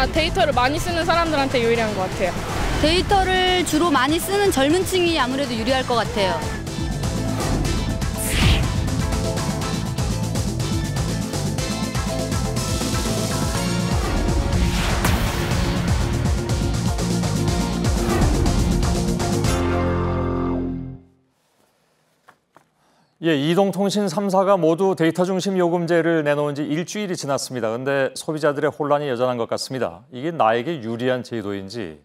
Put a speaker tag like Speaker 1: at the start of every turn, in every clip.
Speaker 1: 특히나 데이터를 많이 쓰는 사람들한테 유리한 것 같아요.
Speaker 2: 데이터를 주로 많이 쓰는 젊은 층이 아무래도 유리할 것 같아요.
Speaker 3: 예, 이동통신 3사가 모두 데이터 중심 요금제를 내놓은 지 일주일이 지났습니다. 그런데 소비자들의 혼란이 여전한 것 같습니다. 이게 나에게 유리한 제도인지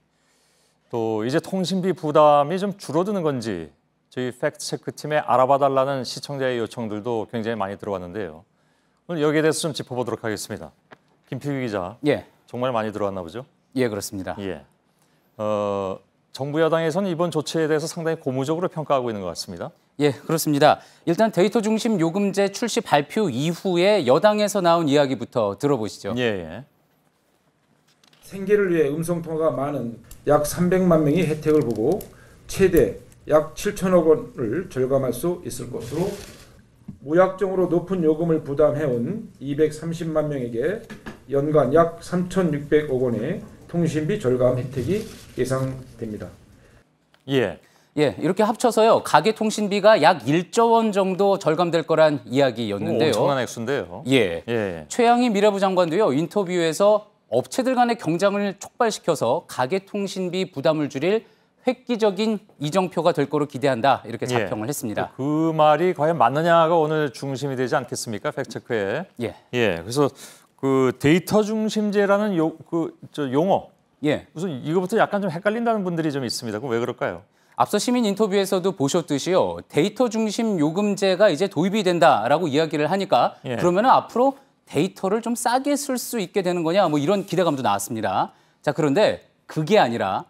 Speaker 3: 또 이제 통신비 부담이 좀 줄어드는 건지 저희 팩트체크팀에 알아봐달라는 시청자의 요청들도 굉장히 많이 들어왔는데요. 오늘 여기에 대해서 좀 짚어보도록 하겠습니다. 김필규 기자,
Speaker 4: 예,
Speaker 3: 정말 많이 들어왔나 보죠?
Speaker 4: 예, 그렇습니다.
Speaker 3: 예, 정부 여당에서는 이번 조치에 대해서 상당히 고무적으로 평가하고 있는 것 같습니다.
Speaker 4: 예, 그렇습니다. 일단 데이터 중심 요금제 출시 발표 이후에 여당에서 나온 이야기부터 들어보시죠.
Speaker 3: 예, 예.
Speaker 5: 생계를 위해 음성통화가 많은 약 300만 명이 혜택을 보고 최대 약 7천억 원을 절감할 수 있을 것으로 무약정으로 높은 요금을 부담해온 230만 명에게 연간 약 3,600억 원의 통신비 절감 혜택이 예상됩니다.
Speaker 3: 예.
Speaker 4: 예, 이렇게 합쳐서요. 가계 통신비가 약 1조 원 정도 절감될 거란 이야기였는데요.
Speaker 3: 엄청난 액수인데요.
Speaker 4: 예.
Speaker 3: 예.
Speaker 4: 최양희 미래부 장관도요. 인터뷰에서 업체들 간의 경쟁을 촉발시켜서 가계 통신비 부담을 줄일 획기적인 이정표가 될 거로 기대한다. 이렇게 자평을 했습니다.
Speaker 3: 그 말이 과연 맞느냐가 오늘 중심이 되지 않겠습니까? 팩트체크에.
Speaker 4: 예.
Speaker 3: 예. 그래서 그 데이터 중심제라는 용어.
Speaker 4: 예.
Speaker 3: 무슨 이거부터 약간 좀 헷갈린다는 분들이 좀 있습니다. 그럼 왜 그럴까요?
Speaker 4: 앞서 시민 인터뷰에서도 보셨듯이요. 데이터 중심 요금제가 이제 도입이 된다라고 이야기를 하니까
Speaker 3: 예.
Speaker 4: 그러면은 앞으로 데이터를 좀 싸게 쓸 수 있게 되는 거냐 뭐 이런 기대감도 나왔습니다. 자, 그런데 그게 아니라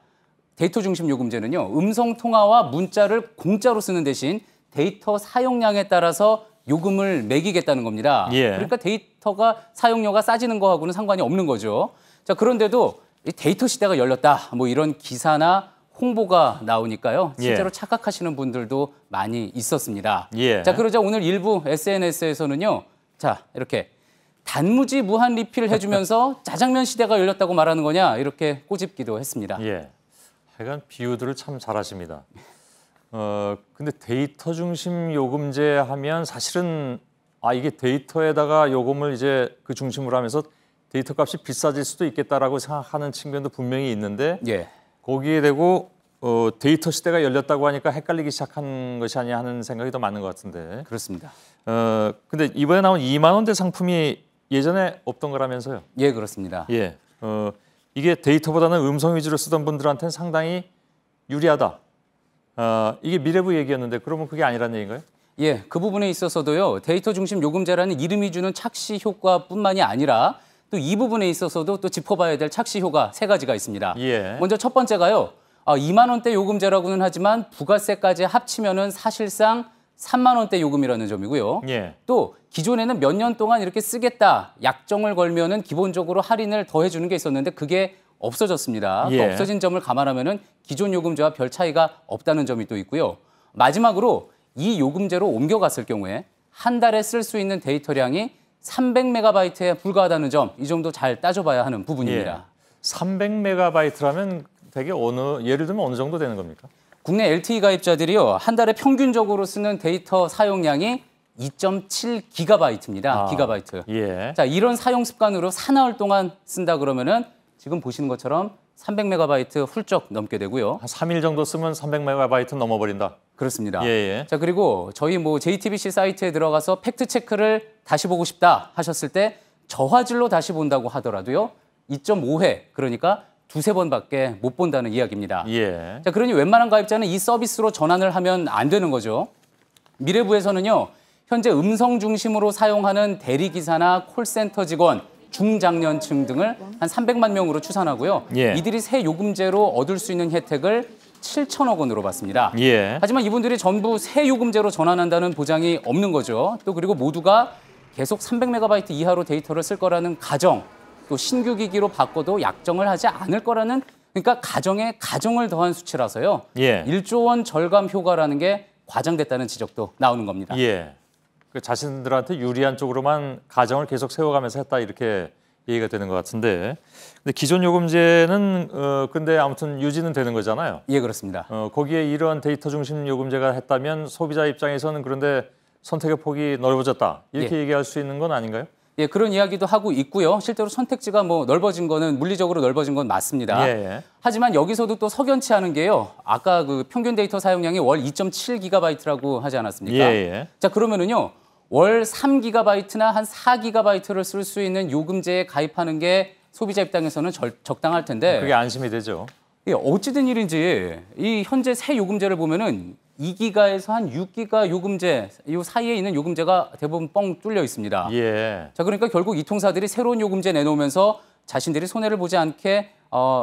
Speaker 4: 데이터 중심 요금제는요. 음성 통화와 문자를 공짜로 쓰는 대신 데이터 사용량에 따라서 요금을 매기겠다는 겁니다.
Speaker 3: 예.
Speaker 4: 그러니까 데이터가 사용료가 싸지는 거하고는 상관이 없는 거죠. 자, 그런데도 이 데이터 시대가 열렸다. 뭐 이런 기사나 홍보가 나오니까요. 실제로
Speaker 3: 예.
Speaker 4: 착각하시는 분들도 많이 있었습니다.
Speaker 3: 예.
Speaker 4: 자, 그러자 오늘 일부 SNS에서는요. 자, 이렇게 단무지 무한 리필을 해주면서 짜장면 시대가 열렸다고 말하는 거냐 이렇게 꼬집기도 했습니다.
Speaker 3: 예. 하여간 비유들을 참 잘하십니다. 근데 데이터 중심 요금제 하면 사실은 이게 데이터에다가 요금을 이제 그 중심으로 하면서 데이터 값이 비싸질 수도 있겠다라고 생각하는 측면도 분명히 있는데
Speaker 4: 예.
Speaker 3: 거기에 대고 데이터 시대가 열렸다고 하니까 헷갈리기 시작한 것이 아니냐 하는 생각이 더 많은 것 같은데.
Speaker 4: 그렇습니다.
Speaker 3: 근데 이번에 나온 2만 원대 상품이 예전에 없던 거라면서요?
Speaker 4: 예, 그렇습니다.
Speaker 3: 예. 이게 데이터보다는 음성 위주로 쓰던 분들한테는 상당히 유리하다. 이게 미래부 얘기였는데 그러면 그게 아니라는 얘기인가요?
Speaker 4: 예, 그 부분에 있어서도요. 데이터 중심 요금제라는 이름이 주는 착시 효과뿐만이 아니라 또 이 부분에 있어서도 또 짚어봐야 될 착시 효과 3가지가 있습니다.
Speaker 3: 예.
Speaker 4: 먼저 첫 번째가요. 2만 원대 요금제라고는 하지만 부가세까지 합치면은 사실상 3만 원대 요금이라는 점이고요.
Speaker 3: 예.
Speaker 4: 또 기존에는 몇 년 동안 이렇게 쓰겠다 약정을 걸면은 기본적으로 할인을 더 해주는 게 있었는데 그게 없어졌습니다.
Speaker 3: 예.
Speaker 4: 그 없어진 점을 감안하면은 기존 요금제와 별 차이가 없다는 점이 또 있고요. 마지막으로 이 요금제로 옮겨갔을 경우에 한 달에 쓸 수 있는 데이터량이 300메가바이트에 불과하다는 점, 이 점도 잘 따져봐야 하는 부분입니다.
Speaker 3: 예. 300메가바이트라면 되게 예를 들면 어느 정도 되는 겁니까?
Speaker 4: 국내 LTE 가입자들이요. 한 달에 평균적으로 쓰는 데이터 사용량이 2.7기가바이트입니다. 기가바이트.
Speaker 3: 예.
Speaker 4: 자, 이런 사용 습관으로 사나흘 동안 쓴다 그러면은 지금 보시는 것처럼 300메가바이트 훌쩍 넘게 되고요.
Speaker 3: 한 3일 정도 쓰면 300메가바이트 넘어버린다.
Speaker 4: 그렇습니다.
Speaker 3: 예.
Speaker 4: 자, 그리고 저희 JTBC 사이트에 들어가서 팩트 체크를 다시 보고 싶다 하셨을 때 저화질로 다시 본다고 하더라도요. 2.5회, 그러니까 두세 번밖에 못 본다는 이야기입니다.
Speaker 3: 예.
Speaker 4: 자, 그러니 웬만한 가입자는 이 서비스로 전환을 하면 안 되는 거죠. 미래부에서는요. 현재 음성 중심으로 사용하는 대리기사나 콜센터 직원, 중장년층 등을 한 300만 명으로 추산하고요.
Speaker 3: 예.
Speaker 4: 이들이 새 요금제로 얻을 수 있는 혜택을 7천억 원으로 봤습니다.
Speaker 3: 예.
Speaker 4: 하지만 이분들이 전부 새 요금제로 전환한다는 보장이 없는 거죠. 또 그리고 모두가 계속 300메가바이트 이하로 데이터를 쓸 거라는 가정, 또 신규 기기로 바꿔도 약정을 하지 않을 거라는, 그러니까 가정에 가정을 더한 수치라서요.
Speaker 3: 예.
Speaker 4: 1조 원 절감 효과라는 게 과장됐다는 지적도 나오는 겁니다.
Speaker 3: 예. 그 자신들한테 유리한 쪽으로만 가정을 계속 세워가면서 했다 이렇게 이해가 되는 것 같은데, 근데 기존 요금제는 근데 아무튼 유지는 되는 거잖아요.
Speaker 4: 예, 그렇습니다.
Speaker 3: 거기에 이런 데이터 중심 요금제가 했다면 소비자 입장에서는 그런데 선택의 폭이 넓어졌다 이렇게
Speaker 4: 예.
Speaker 3: 얘기할 수 있는 건 아닌가요?
Speaker 4: 예, 그런 이야기도 하고 있고요. 실제로 선택지가 뭐 넓어진 거는 물리적으로 넓어진 건 맞습니다.
Speaker 3: 예.
Speaker 4: 하지만 여기서도 또 석연치 않은 게요. 아까 그 평균 데이터 사용량이 월 2.7GB라고 하지 않았습니까?
Speaker 3: 예.
Speaker 4: 자, 그러면은요. 월 3GB나 한 4GB를 쓸 수 있는 요금제에 가입하는 게 소비자 입장에서는 적당할 텐데.
Speaker 3: 그게 안심이 되죠.
Speaker 4: 예, 어찌된 일인지 이 현재 새 요금제를 보면은 2기가에서 한 6기가 요금제, 이 사이에 있는 요금제가 대부분 뻥 뚫려 있습니다.
Speaker 3: 예.
Speaker 4: 자, 그러니까 결국 이 통사들이 새로운 요금제 내놓으면서 자신들이 손해를 보지 않게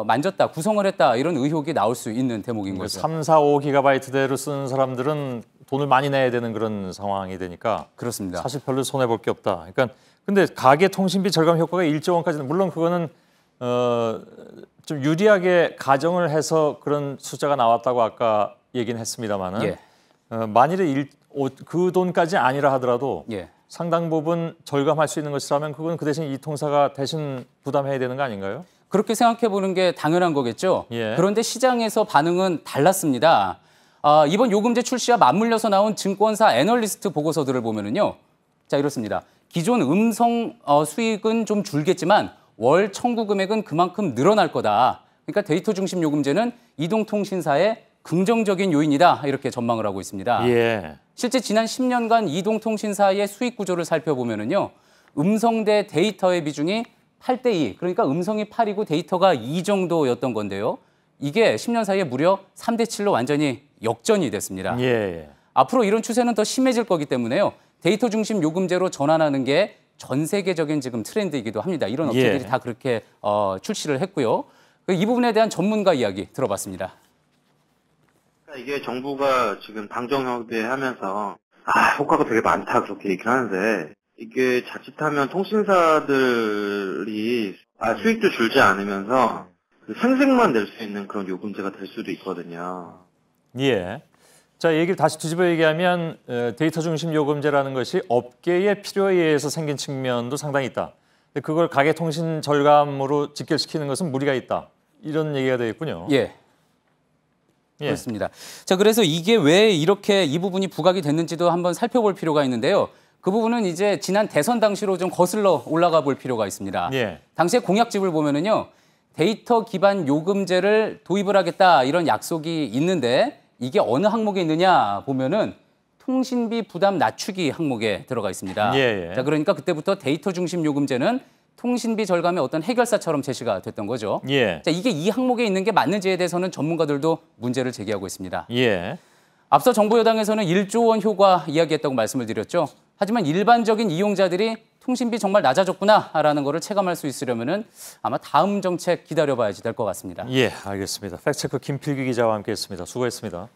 Speaker 4: 만졌다, 구성을 했다 이런 의혹이 나올 수 있는 대목인 거죠.
Speaker 3: 3, 4, 5GB대로 쓰는 사람들은 돈을 많이 내야 되는 그런 상황이 되니까
Speaker 4: 그렇습니다.
Speaker 3: 사실 별로 손해 볼 게 없다. 그러니까 근데 가계 통신비 절감 효과가 1조 원까지는 물론 그거는 좀 유리하게 가정을 해서 그런 숫자가 나왔다고 아까 얘기는 했습니다만은
Speaker 4: 예.
Speaker 3: 만일에 그 돈까지 아니라 하더라도
Speaker 4: 예.
Speaker 3: 상당 부분 절감할 수 있는 것이라면 그건 그 대신 이 통사가 대신 부담해야 되는 거 아닌가요?
Speaker 4: 그렇게 생각해 보는 게 당연한 거겠죠.
Speaker 3: 예.
Speaker 4: 그런데 시장에서 반응은 달랐습니다. 이번 요금제 출시와 맞물려서 나온 증권사 애널리스트 보고서들을 보면은요. 자, 이렇습니다. 기존 음성 수익은 좀 줄겠지만 월 청구 금액은 그만큼 늘어날 거다. 그러니까 데이터 중심 요금제는 이동통신사의 긍정적인 요인이다. 이렇게 전망을 하고 있습니다.
Speaker 3: 예.
Speaker 4: 실제 지난 10년간 이동통신사의 수익 구조를 살펴보면은요. 음성 대 데이터의 비중이 8대2. 그러니까 음성이 8이고 데이터가 2 정도였던 건데요. 이게 10년 사이에 무려 3대7로 완전히 역전이 됐습니다.
Speaker 3: 예.
Speaker 4: 앞으로 이런 추세는 더 심해질 거기 때문에요. 데이터 중심 요금제로 전환하는 게 전 세계적인 지금 트렌드이기도 합니다. 이런 업체들이
Speaker 3: 예.
Speaker 4: 다 그렇게 출시를 했고요. 이 부분에 대한 전문가 이야기 들어봤습니다.
Speaker 6: 이게 정부가 지금 당정협의하면서 효과가 되게 많다 그렇게 얘기를 하는데 이게 자칫하면 통신사들이 수익도 줄지 않으면서 그 생색만 낼 수 있는 그런 요금제가 될 수도 있거든요.
Speaker 3: 예. 자, 얘기를 다시 뒤집어 얘기하면 데이터 중심 요금제라는 것이 업계의 필요에 의해서 생긴 측면도 상당히 있다. 근데 그걸 가계통신 절감으로 직결시키는 것은 무리가 있다. 이런 얘기가 되겠군요.
Speaker 4: 예. 그렇습니다. 자, 그래서 이게 왜 이렇게 이 부분이 부각이 됐는지도 한번 살펴볼 필요가 있는데요. 그 부분은 이제 지난 대선 당시로 좀 거슬러 올라가 볼 필요가 있습니다.
Speaker 3: 예.
Speaker 4: 당시에 공약집을 보면은요. 데이터 기반 요금제를 도입을 하겠다 이런 약속이 있는데 이게 어느 항목에 있느냐 보면은 통신비 부담 낮추기 항목에 들어가 있습니다.
Speaker 3: 예.
Speaker 4: 자, 그러니까 그때부터 데이터 중심 요금제는 통신비 절감의 어떤 해결사처럼 제시가 됐던 거죠.
Speaker 3: 예.
Speaker 4: 자, 이게 이 항목에 있는 게 맞는지에 대해서는 전문가들도 문제를 제기하고 있습니다.
Speaker 3: 예.
Speaker 4: 앞서 정부 여당에서는 1조 원 효과 이야기했다고 말씀을 드렸죠. 하지만 일반적인 이용자들이 통신비 정말 낮아졌구나라는 거를 체감할 수 있으려면은 아마 다음 정책 기다려봐야지 될 것 같습니다.
Speaker 3: 예, 알겠습니다. 팩트체크 김필기 기자와 함께했습니다. 수고했습니다.